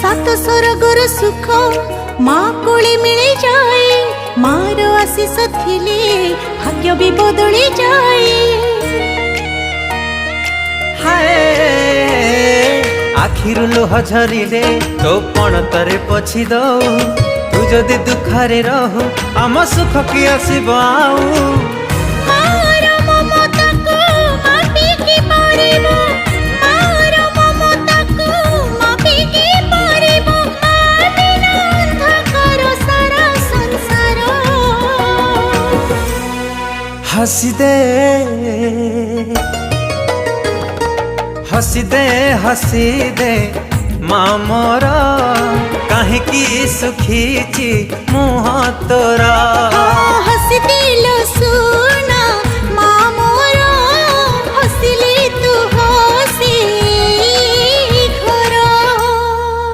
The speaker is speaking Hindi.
सात स्वर्गर सुख माँ कोले मिले जाए, मार आशीष थिले भाग्य भी बदली जाए। हाय आखिरु लुह झरिले तो पणतरे पछी दो, तू जदि दुखरे रहू आम सुख की आसीब आऊ। हसी दे हसी दे हसी दे माँ मोरा, कहीं की सुखी मुँह तोरा।